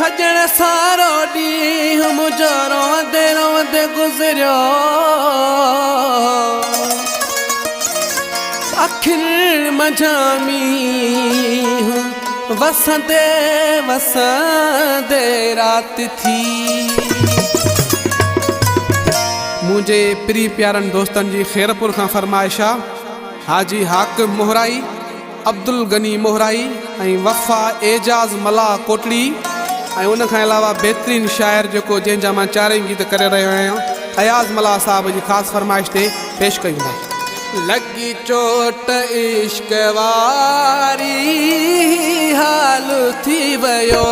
सजण सारो ॾींहुं मुंहिंजो रोंदे रोंदे गुज़रियो। आख़िर मंझां वसंदे वसंदे रात थी। मुझे प्री प्यारन दोस्तन जी खैरपुर का फरमाइशा हाजी हाकिम मोहराई, अब्दुल गनी मोहराई ऐं वफ़ा एजाज़ मला कोटड़ी ऐं उन खां अलावा बेहतरीन शायर जो जैसा मां चारई गीत करे रहियो आहियां अयाज़ मला साहब जी ख़ास फरमाइश ते पेश कयूं। लगी चोट इश्क वारी हाल थी वयो,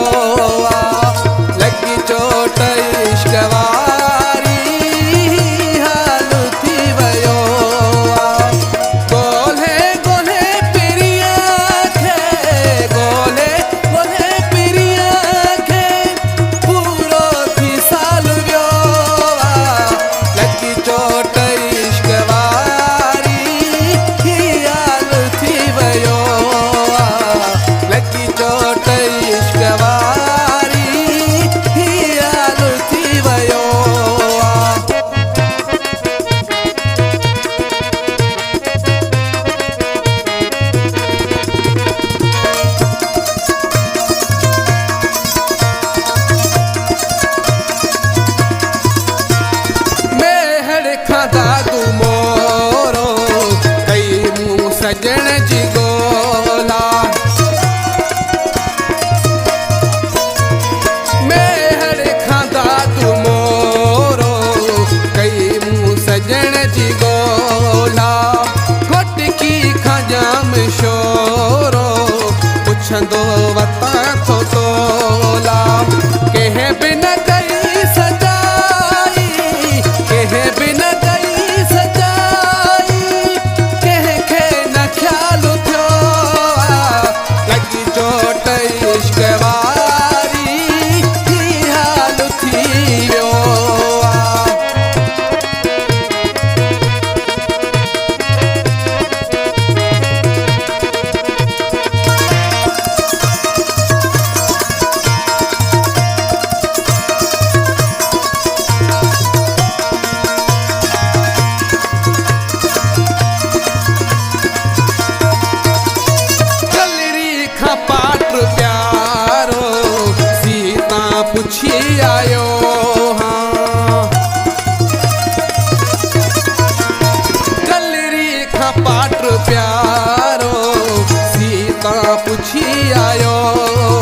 लगी चोट इश्क वारी हाल थी वयो। गोले गोले पिरिया खे, गोले गोले पिरिया खे पूरो थी साल वियो। लगी चोट इश्क वारी हाल थी वयो, लगी चोट इश्क वारी हाल थी वयो। मेहर खादा तू मोरो कई मुँह सजण जी गोला। मेहर खादा तू मोरो कई मुँह सजण जी गोला। घोटकी खां जाम शोरो पुछंदो वता थो तोला। कंहिं बिन कई सजाई, कंहिं बिन कई सजाई, कंहिंखे न ख्याल थियो। लगी चोट इश्क वारी हाल थी वियो। गलरी खां पाट प्यारो सीता पुछी आयो हाँ। गलरी खां पाट प्यारो सीता पुछी आयो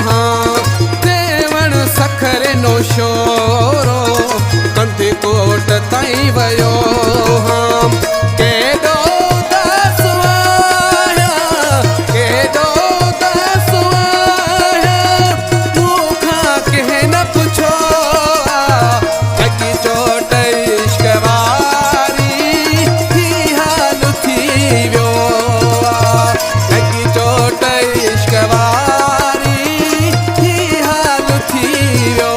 हाँ। देवण सखर नो शोरो कंधे कोट ताईं वयो हाँ। केॾो दास आया, केॾो दास आया, मूंखां कंहिं न पुछो। लगी चोट इश्क वारी हाल थी वियो, लगी चोट इश्क वारी हाल थी वियो।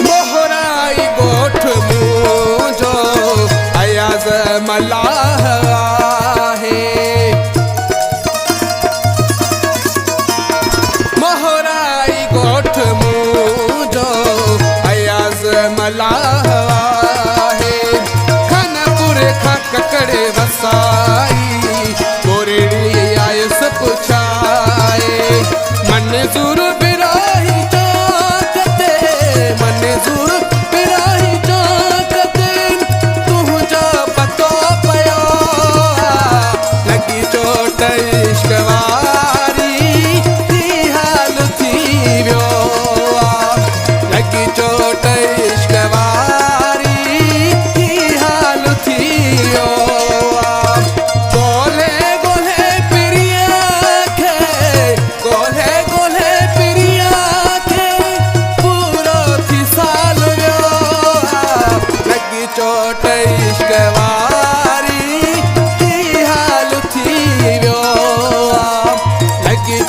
मोहराई गोठ मुंहिंजो अयाज़ मलाह आहे। मोहराई गोठ मुंहिंजो अयाज़ मलाह आहे। खानपुर खां ककड़े वसाई गोरेड़ी आयुस पुछाए। मंज़ूर बिराही चौक ते, मंज़ूर बिराही चौक ते तुंहिंजो पतो पियो।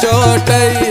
चोटई